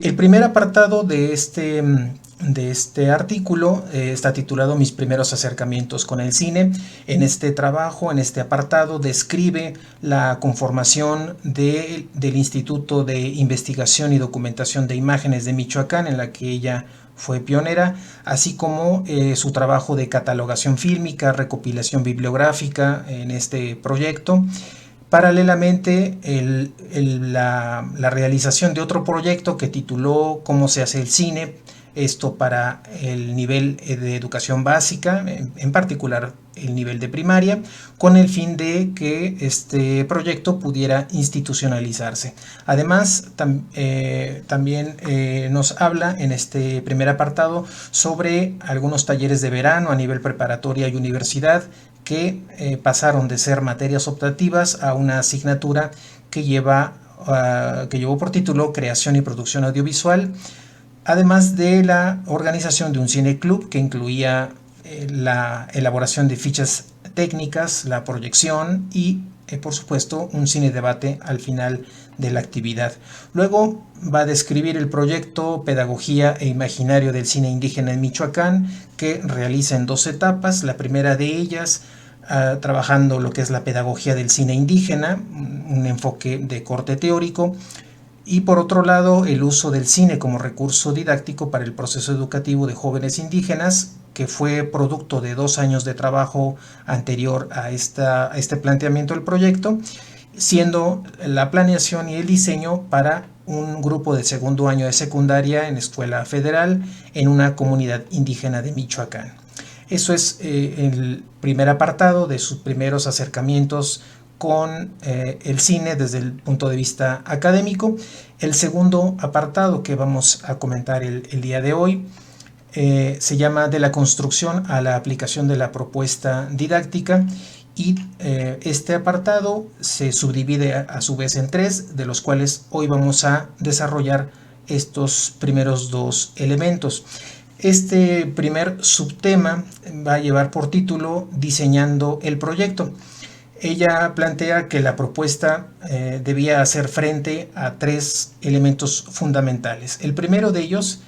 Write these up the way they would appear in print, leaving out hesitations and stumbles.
El primer apartado de este artículo está titulado Mis primeros acercamientos con el cine. En este trabajo, en este apartado, describe la conformación del Instituto de Investigación y Documentación de Imágenes de Michoacán, en la que ella fue pionera, así como su trabajo de catalogación fílmica, recopilación bibliográfica en este proyecto. Paralelamente, la realización de otro proyecto que tituló Cómo se hace el cine, esto para el nivel de educación básica, en particular el nivel de primaria, con el fin de que este proyecto pudiera institucionalizarse. Además, también nos habla en este primer apartado sobre algunos talleres de verano a nivel preparatoria y universidad que pasaron de ser materias optativas a una asignatura que llevó por título Creación y Producción Audiovisual, además de la organización de un cineclub que incluía la elaboración de fichas técnicas, la proyección y, por supuesto, un cine debate al final de la actividad. Luego va a describir el proyecto Pedagogía e Imaginario del Cine Indígena en Michoacán, que realiza en 2 etapas. La primera de ellas trabajando lo que es la pedagogía del cine indígena, un enfoque de corte teórico, y por otro lado el uso del cine como recurso didáctico para el proceso educativo de jóvenes indígenas, que fue producto de 2 años de trabajo anterior a este planteamiento del proyecto, siendo la planeación y el diseño para un grupo de segundo año de secundaria en escuela federal en una comunidad indígena de Michoacán. Eso es el primer apartado de sus primeros acercamientos con el cine desde el punto de vista académico. El segundo apartado que vamos a comentar el día de hoy se llama De la construcción a la aplicación de la propuesta didáctica, y este apartado se subdivide a su vez en 3, de los cuales hoy vamos a desarrollar estos primeros 2 elementos. Este primer subtema va a llevar por título Diseñando el proyecto. Ella plantea que la propuesta debía hacer frente a 3 elementos fundamentales. El primero de ellos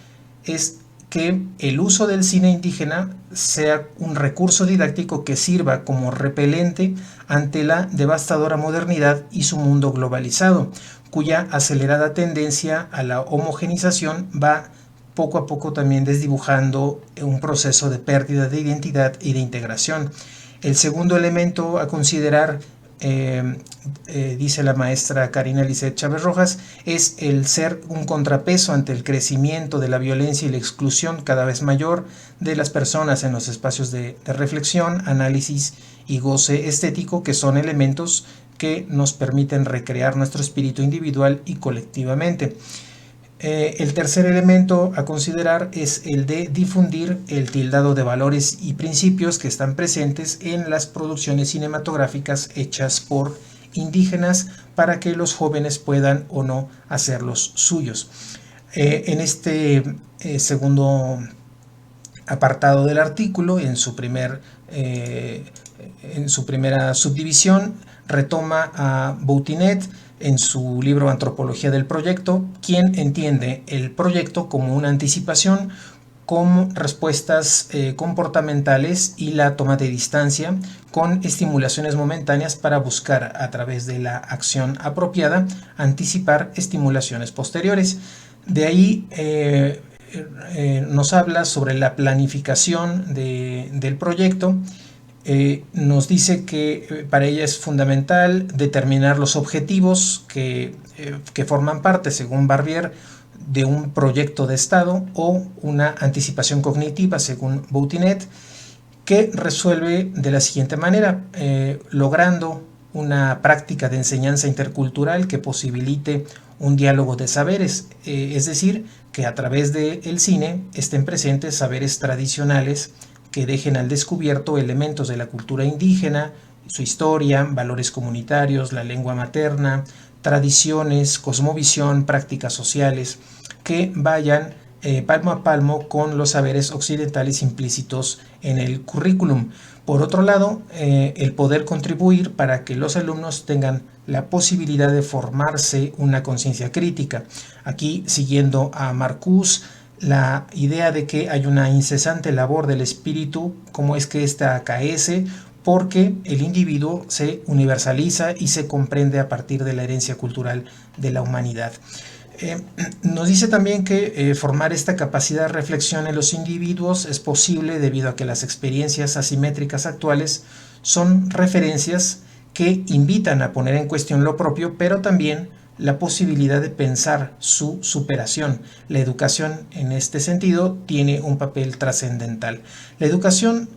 es que el uso del cine indígena sea un recurso didáctico que sirva como repelente ante la devastadora modernidad y su mundo globalizado, cuya acelerada tendencia a la homogenización va poco a poco también desdibujando un proceso de pérdida de identidad y de integración. El segundo elemento a considerar, dice la maestra Karina Lisset Chávez Rojas, es el ser un contrapeso ante el crecimiento de la violencia y la exclusión cada vez mayor de las personas en los espacios de reflexión, análisis y goce estético, que son elementos que nos permiten recrear nuestro espíritu individual y colectivamente. El tercer elemento a considerar es el de difundir el tildado de valores y principios que están presentes en las producciones cinematográficas hechas por indígenas, para que los jóvenes puedan o no hacerlos suyos. En este segundo apartado del artículo, en su primera subdivisión, retoma a Boutinet en su libro Antropología del Proyecto, quien entiende el proyecto como una anticipación, con respuestas comportamentales y la toma de distancia, con estimulaciones momentáneas para buscar, a través de la acción apropiada, anticipar estimulaciones posteriores. De ahí nos habla sobre la planificación del proyecto. Nos dice que para ella es fundamental determinar los objetivos que forman parte, según Barbier, de un proyecto de Estado o una anticipación cognitiva, según Boutinet, que resuelve de la siguiente manera: logrando una práctica de enseñanza intercultural que posibilite un diálogo de saberes, es decir, que a través del cine estén presentes saberes tradicionales que dejen al descubierto elementos de la cultura indígena, su historia, valores comunitarios, la lengua materna, tradiciones, cosmovisión, prácticas sociales, que vayan palmo a palmo con los saberes occidentales implícitos en el currículum. Por otro lado, el poder contribuir para que los alumnos tengan la posibilidad de formarse una conciencia crítica. Aquí, siguiendo a Marcuse, la idea de que hay una incesante labor del espíritu, cómo es que ésta acaece, porque el individuo se universaliza y se comprende a partir de la herencia cultural de la humanidad. Nos dice también que formar esta capacidad de reflexión en los individuos es posible debido a que las experiencias asimétricas actuales son referencias que invitan a poner en cuestión lo propio, pero también la posibilidad de pensar su superación. La educación en este sentido tiene un papel trascendental. La educación,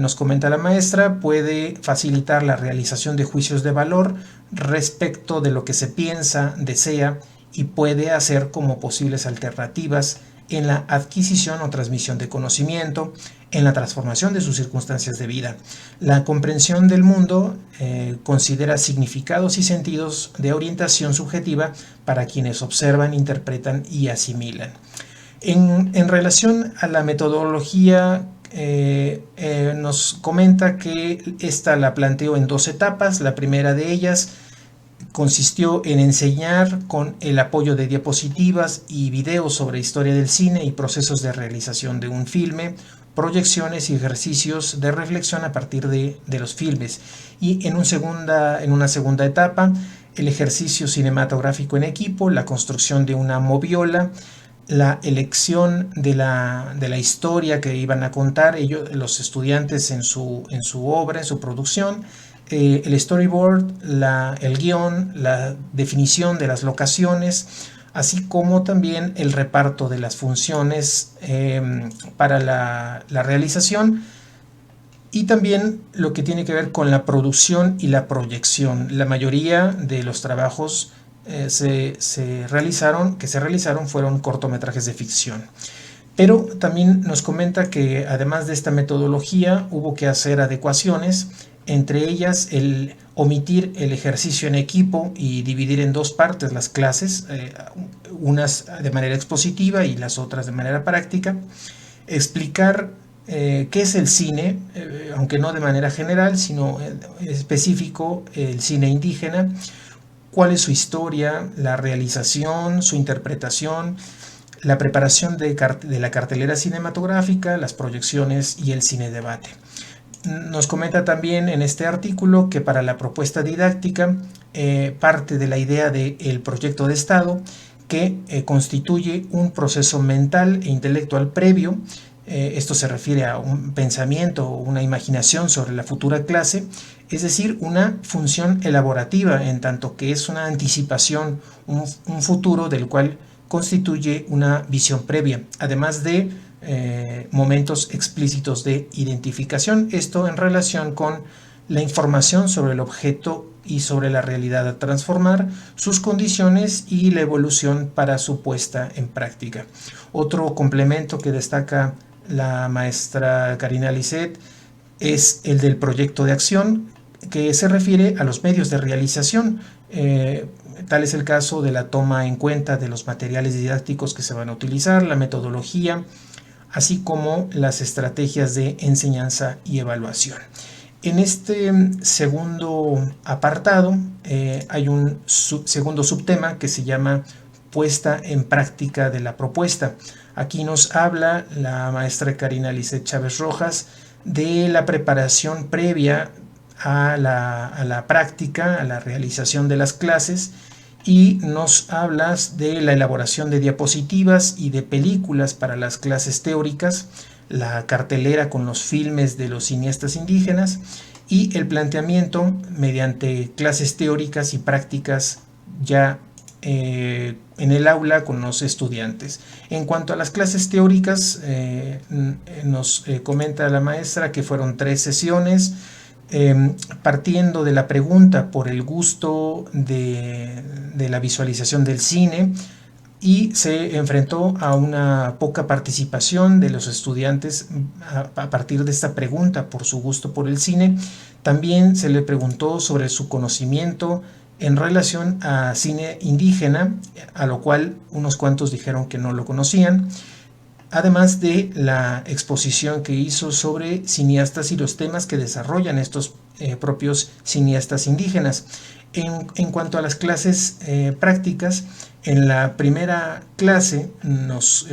nos comenta la maestra, puede facilitar la realización de juicios de valor respecto de lo que se piensa, desea y puede hacer como posibles alternativas en la adquisición o transmisión de conocimiento, en la transformación de sus circunstancias de vida. La comprensión del mundo considera significados y sentidos de orientación subjetiva para quienes observan, interpretan y asimilan. En relación a la metodología, nos comenta que esta la planteó en 2 etapas. La primera de ellas consistió en enseñar con el apoyo de diapositivas y videos sobre historia del cine y procesos de realización de un filme, proyecciones y ejercicios de reflexión a partir de los filmes. Y en una segunda etapa, el ejercicio cinematográfico en equipo, la construcción de una moviola, la elección de la historia que iban a contar ellos, los estudiantes en su obra, en su producción, el storyboard, el guión, la definición de las locaciones, así como también el reparto de las funciones para la realización, y también lo que tiene que ver con la producción y la proyección. La mayoría de los trabajos que se realizaron fueron cortometrajes de ficción. Pero también nos comenta que además de esta metodología hubo que hacer adecuaciones, entre ellas el omitir el ejercicio en equipo y dividir en 2 partes las clases, unas de manera expositiva y las otras de manera práctica, explicar qué es el cine, aunque no de manera general, sino específico, el cine indígena, cuál es su historia, la realización, su interpretación, la preparación de la cartelera cinematográfica, las proyecciones y el cine debate. Nos comenta también en este artículo que para la propuesta didáctica parte de la idea del proyecto de Estado, que constituye un proceso mental e intelectual previo. Esto se refiere a un pensamiento o una imaginación sobre la futura clase, es decir, una función elaborativa, en tanto que es una anticipación, un futuro del cual constituye una visión previa, además de momentos explícitos de identificación. Esto en relación con la información sobre el objeto y sobre la realidad a transformar, sus condiciones y la evolución para su puesta en práctica. Otro complemento que destaca la maestra Karina Lisset es el del proyecto de acción, que se refiere a los medios de realización. Tal es el caso de la toma en cuenta de los materiales didácticos que se van a utilizar, la metodología, así como las estrategias de enseñanza y evaluación. En este segundo apartado hay un segundo subtema que se llama puesta en práctica de la propuesta. Aquí nos habla la maestra Karina Lisset Chávez Rojas de la preparación previa a la práctica, a la realización de las clases, y nos hablas de la elaboración de diapositivas y de películas para las clases teóricas, la cartelera con los filmes de los cineastas indígenas y el planteamiento mediante clases teóricas y prácticas ya en el aula con los estudiantes. En cuanto a las clases teóricas, nos comenta la maestra que fueron 3 sesiones, partiendo de la pregunta por el gusto de la visualización del cine, y se enfrentó a una poca participación de los estudiantes a partir de esta pregunta por su gusto por el cine. También se le preguntó sobre su conocimiento en relación a cine indígena, a lo cual unos cuantos dijeron que no lo conocían, además de la exposición que hizo sobre cineastas y los temas que desarrollan estos propios cineastas indígenas. En cuanto a las clases prácticas, en la primera clase nos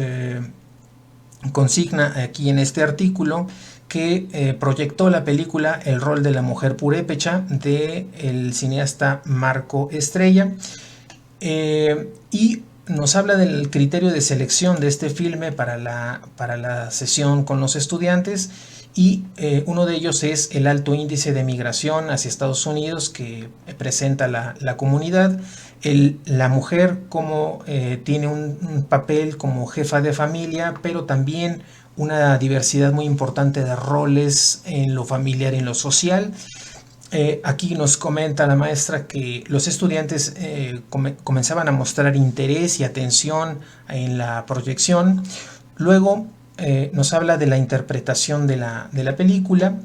consigna aquí en este artículo que proyectó la película El rol de la mujer purépecha del cineasta Marco Estrella, y nos habla del criterio de selección de este filme para la sesión con los estudiantes, y uno de ellos es el alto índice de migración hacia Estados Unidos que presenta la comunidad. La mujer como tiene un papel como jefa de familia, pero también una diversidad muy importante de roles en lo familiar y en lo social. Aquí nos comenta la maestra que los estudiantes comenzaban a mostrar interés y atención en la proyección. Luego nos habla de la interpretación de la película,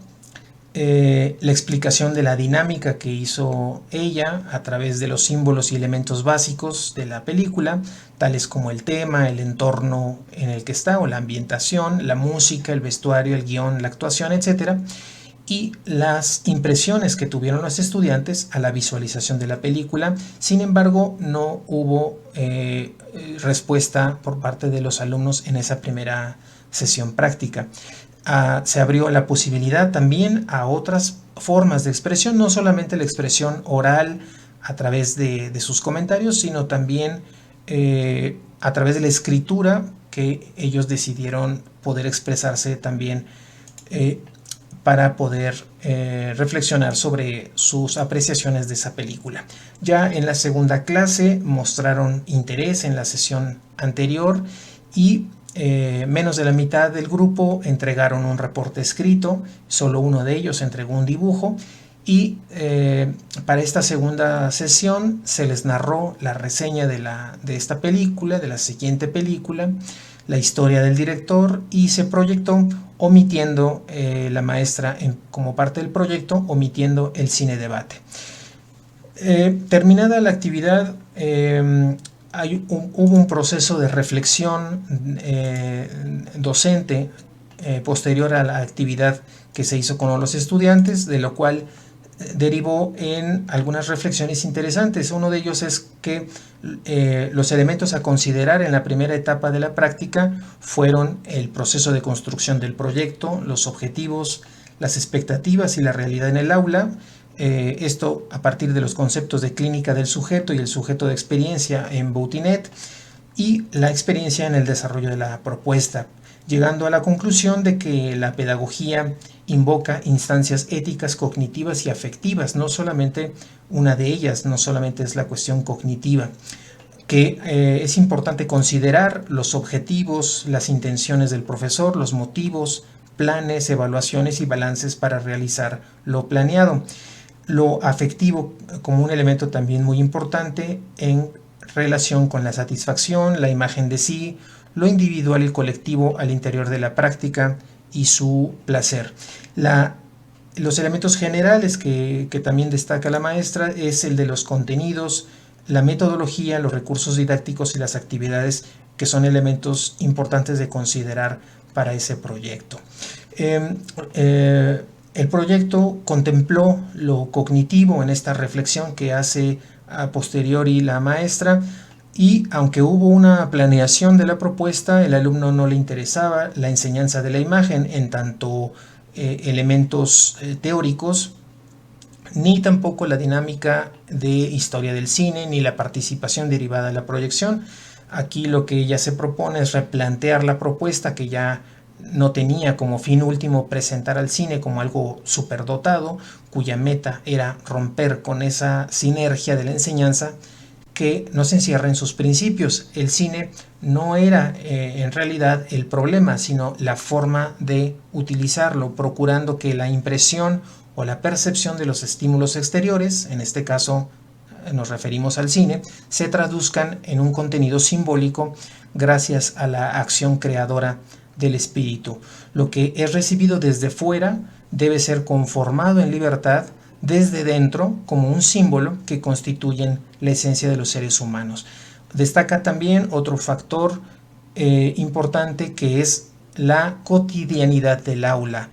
la explicación de la dinámica que hizo ella a través de los símbolos y elementos básicos de la película, tales como el tema, el entorno en el que está o la ambientación, la música, el vestuario, el guión, la actuación, etcétera, y las impresiones que tuvieron los estudiantes a la visualización de la película. Sin embargo, no hubo respuesta por parte de los alumnos en esa primera sesión práctica. Se abrió la posibilidad también a otras formas de expresión, no solamente la expresión oral a través de sus comentarios, sino también a través de la escritura, que ellos decidieron poder expresarse también para poder reflexionar sobre sus apreciaciones de esa película. Ya en la segunda clase mostraron interés en la sesión anterior, y menos de la mitad del grupo entregaron un reporte escrito, solo uno de ellos entregó un dibujo, y para esta segunda sesión se les narró la reseña de esta película, de la siguiente película, la historia del director, y se proyectó omitiendo la maestra como parte del proyecto, omitiendo el cine debate. Terminada la actividad, hubo un proceso de reflexión docente posterior a la actividad que se hizo con los estudiantes, de lo cual derivó en algunas reflexiones interesantes. Uno de ellos es que los elementos a considerar en la primera etapa de la práctica fueron el proceso de construcción del proyecto, los objetivos, las expectativas y la realidad en el aula. Esto a partir de los conceptos de clínica del sujeto y el sujeto de experiencia en Boutinet, y la experiencia en el desarrollo de la propuesta, llegando a la conclusión de que la pedagogía invoca instancias éticas, cognitivas y afectivas, no solamente una de ellas, no solamente es la cuestión cognitiva, que es importante considerar los objetivos, las intenciones del profesor, los motivos, planes, evaluaciones y balances para realizar lo planeado. Lo afectivo como un elemento también muy importante en relación con la satisfacción, la imagen de sí, lo individual y colectivo al interior de la práctica y su placer. Los elementos generales que también destaca la maestra es el de los contenidos, la metodología, los recursos didácticos y las actividades, que son elementos importantes de considerar para ese proyecto. El proyecto contempló lo cognitivo en esta reflexión que hace a posteriori la maestra, y aunque hubo una planeación de la propuesta, el alumno no le interesaba la enseñanza de la imagen en tanto elementos teóricos, ni tampoco la dinámica de historia del cine, ni la participación derivada de la proyección. Aquí lo que ella se propone es replantear la propuesta, que ya no tenía como fin último presentar al cine como algo superdotado, cuya meta era romper con esa sinergia de la enseñanza que no se encierra en sus principios. El cine no era en realidad el problema, sino la forma de utilizarlo, procurando que la impresión o la percepción de los estímulos exteriores, en este caso nos referimos al cine, se traduzcan en un contenido simbólico gracias a la acción creadora del espíritu. Lo que es recibido desde fuera debe ser conformado en libertad desde dentro como un símbolo que constituyen la esencia de los seres humanos. Destaca también otro factor importante, que es la cotidianidad del aula.